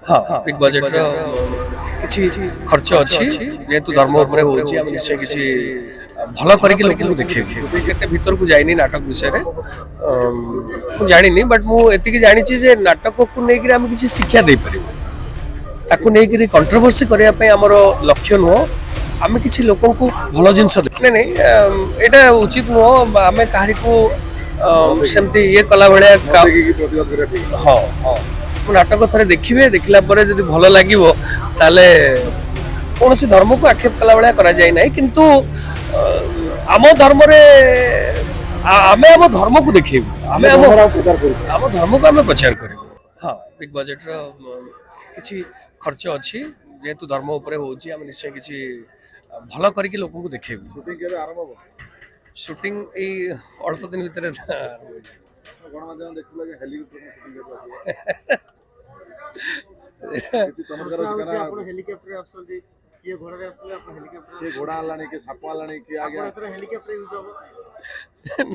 हाँ big budget କିଛି ଖର୍ଚ୍ଚ ଅଛି ଯେହେତୁ ଧର୍ମ ଉପରେ ହଉଛି ଆମେ ନିଶ୍ଚୟ କିଛି ଭଲ କରିକି ଲୋକଙ୍କୁ ଦେଖେଇବୁ। ଏତେ ଭିତରକୁ ଯାଇନି ନାଟକ ବିଷୟରେ ମୁଁ ଜାଣିନି ବଟ୍ ମୁଁ ଏତିକି ଜାଣିଛି ଯେ ନାଟକକୁ ନେଇକରି ଆମେ କିଛି ଶିକ୍ଷା ଦେଇପାରିବୁ। ତାକୁ ନେଇକରି କଣ୍ଟ୍ରୋଭର୍ସି କରିବା ପାଇଁ ଆମର ଲକ୍ଷ୍ୟ ନୁହଁ। ଆମେ କିଛି ଲୋକଙ୍କୁ ଭଲ ଜିନିଷ ନାଇଁ ନାଇଁ ଏଇଟା ଉଚିତ ନୁହଁ। ଆମେ କାହାରିକୁ ସେମିତି ଇଏ କଲା ଭଳିଆ ହଁ ହଁ ମୁଁ ନାଟକ ଥରେ ଦେଖିବେ ଦେଖିଲା ପରେ ଯଦି ଭଲ ଲାଗିବ ତାହେଲେ କୌଣସି ଧର୍ମକୁ ଆକ୍ଷେପ କଲା ଭଳିଆ କରାଯାଇ ନାହିଁ କିନ୍ତୁ ଆମ ଧର୍ମରେ ଆମେ ଆମ ଧର୍ମକୁ ଦେଖେଇବୁ। ଆମେ ଆମ ଧର୍ମକୁ ଆମେ ପ୍ରଚାର କରିବୁ। ହଁ ବିଗ ବଜେଟର କିଛି ଖର୍ଚ୍ଚ ଅଛି ଯେହେତୁ ଧର୍ମ ଉପରେ ହଉଛି ଆମେ ନିଶ୍ଚୟ କିଛି ଭଲ କରିକି ଲୋକଙ୍କୁ ଦେଖେଇବୁ। ସୁଟିଂ ଏଇ ଅଳ୍ପ ଦିନ ଭିତରେ ଗଣମାଧ୍ୟମ ଦେଖିଲା ଯେ ହେଲିକପ୍ଟର ସୁଟିଂ ହେଲିକପ୍ଟର ଆସୁଛନ୍ତି କିଏ ଘୋଡ଼ାରେ ଆସୁଥିଲେ ଆପଣ ହେଲିକପ୍ଟର କିଏ ଘୋଡ଼ା ଆଣିଲାଣି କିଏ ସାପ ଆଣିଲାଣି କିଏ ଆଜ୍ଞା ହେଲିକପ୍ଟର ୟୁଜ ହବ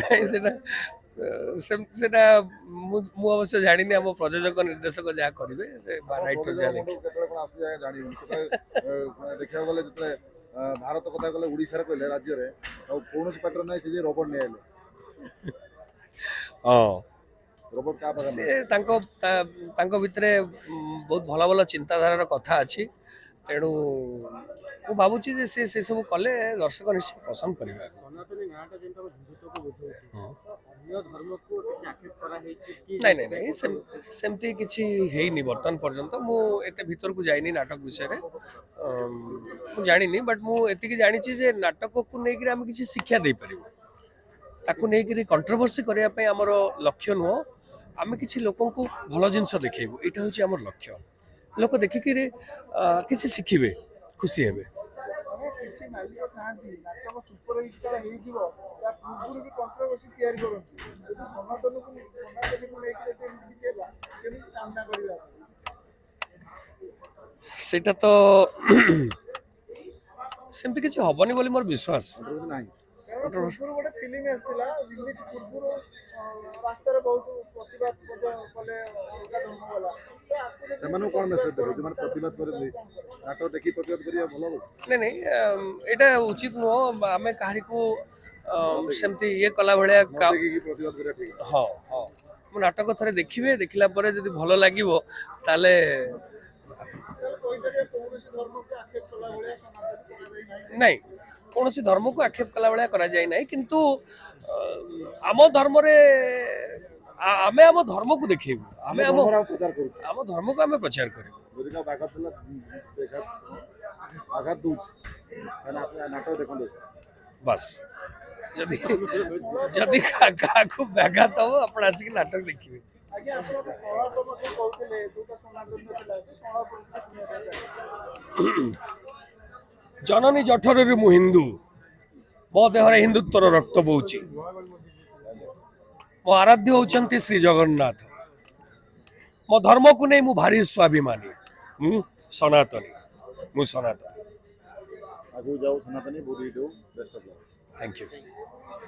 ନାଇଁ ସେଟା ମୁଁ ଅବଶ୍ୟ ଜାଣିନି। ଆମ ପ୍ରଯୋଜକ ନିର୍ଦ୍ଦେଶକ ଯାହା କରିବେ ସେ ରାଇଟର ଯାହା ଲେଖିବେ କେତେବେଳେ କଣ ଆସୁଛି ଆଜ୍ଞା ଜାଣିବୁନି ଦେଖିବାକୁ ଗଲେ ଯେତେବେଳେ ଭାରତ କଥା କହିଲେ ଓଡ଼ିଶାରେ କହିଲେ ରାଜ୍ୟରେ ଆଉ କୌଣସି ପାଟର ନାହିଁ ସେ ଯେ ରୋବଟ ନେଇ ଆଇଲେ ହଁ ରୋବଟ କାହା ପାଖରେ ସେ ତାଙ୍କ ଭିତରେ ବହୁତ ଭଲ ଭଲ ଚିନ୍ତାଧାରାର କଥା ଅଛି। ତେଣୁ ମୁଁ ଭାବୁଛି ଯେ ସେ ସବୁ କଲେ ଦର୍ଶକ ନିଶ୍ଚୟ ପସନ୍ଦ କରିବେ। ସନାତନୀ ନାଁଟା ଯେମିତି ହିନ୍ଦୁତ୍ୱକୁ ବୁଝଉଛି ଅନ୍ୟ ଧର୍ମକୁ କିଛି ଆକ୍ଷେପ କରାହେଇଛି କି ନାଇଁ ନାଇଁ ନାଇଁ ସେମିତି କିଛି ହେଇନି ବର୍ତ୍ତମାନ ପର୍ଯ୍ୟନ୍ତ। ମୁଁ ଏତେ ଭିତରକୁ ଯାଇନି ନାଟକ ବିଷୟରେ ମୁଁ ଜାଣିନି ବଟ୍ ମୁଁ ଏତିକି ଜାଣିଛି ଯେ ନାଟକକୁ ନେଇକରି ଆମେ କିଛି ଶିକ୍ଷା ଦେଇପାରିବୁ। ତାକୁ ନେଇକରି କଣ୍ଟ୍ରୋଭର୍ସି କରିବା ପାଇଁ ଆମର ଲକ୍ଷ୍ୟ ନୁହଁ। ଆମେ କିଛି ଲୋକଙ୍କୁ ଭଲ ଜିନିଷ ଦେଖେଇବୁ। ଏଇଟା ହେଉଛି ଆମର ଲକ୍ଷ୍ୟ। ଲୋକ ଦେଖିକିରି କିଛି ଶିଖିବେ, ଖୁସି ହେବେ। କିଛି ମାଲିକ ଥାଆନ୍ତି ନାଟକ ସୁପର ହିଟ୍ ଯେତେବେଳେ ହେଇଯିବ ତା ପୂର୍ବରୁ ବି କଣ୍ଟ୍ରୋଭର୍ସି ତିଆରି କରନ୍ତି ଯଦି ସନାତନୀକୁ ନେଇକି ଯଦି ଏମିତି ହେଲା କେମିତି ସାମ୍ନା କରିବା ସେଇଟା ତ ସେମିତି କିଛି ହବନି ବୋଲି ମୋର ବିଶ୍ୱାସ ନାହିଁ। କଣ୍ଟ୍ରୋଭର୍ସି ପୂର୍ବରୁ ଗୋଟେ ଫିଲ୍ମ ଆସିଥିଲା ରିଲିଜ ପୂର୍ବରୁ ରାସ୍ତାରେ ବହୁତ ପ୍ରତିବାଦ କଲେ ଅଲଗା ଧର୍ମ ଗଲା ସେମାନଙ୍କୁ କଣ ମେସେଜ ଦେବେ ଯୋଉମାନେ ପ୍ରତିବାଦ କରନ୍ତି ନାଟକ ଦେଖି ପ୍ରତିବାଦ କରିବା ଭଲ ହବ? ନାଇଁ ନାଇଁ ଏଇଟା ଉଚିତ ନୁହଁ। ଆମେ କାହାରିକୁ ସେମିତି ଇଏ କଲା ଭଳିଆ ପ୍ରତିବାଦ କରିବା ଠିକ ହଁ ହଁ ମୁଁ ନାଟକ ଥରେ ଦେଖିବେ ଦେଖିଲା ପରେ ଯଦି ଭଲ ଲାଗିବ ତାହେଲେ ନାଇଁ କୌଣସି ଧର୍ମକୁ ଆକ୍ଷେପ କଲା ଭଳିଆ କରାଯାଇ ନାହିଁ କିନ୍ତୁ ଆମ ଧର୍ମରେ ଆମେ ଆମ ଧର୍ମକୁ ଦେଖେଇବୁ। ଆମେ ଆମ ଧର୍ମକୁ ଆମେ ପ୍ରଚାର କରିବୁ। ଯଦି ବାଘ ଥିଲା ଆଘାତ ଦଉଛି ନାଟକ ଦେଖନ୍ତୁ ବାସ୍ ଯଦି ଯଦି କାହାକୁ ବ୍ୟାଘାତ ହବ ଆପଣ ଆସିକି ନାଟକ ଦେଖିବେ। ଜନନୀ ଜଠରରୁ ମୁଁ ହିନ୍ଦୁ, ମୋ ଦେହରେ ହିନ୍ଦୁତ୍ୱର ରକ୍ତ ବହୁଛି। ମୋ ଆରାଧ୍ୟ ହେଉଛନ୍ତି ଶ୍ରୀ ଜଗନ୍ନାଥ। ମୋ ଧର୍ମକୁ ନେଇ ମୁଁ ଭାରି ସ୍ୱାଭିମାନୀ। ସନାତନୀ, ମୁଁ ସନାତନୀ। ଆଗକୁ ଯାଉ ସନାତନୀ ବହୁତ ଥ୍ୟାଙ୍କ ୟୁ।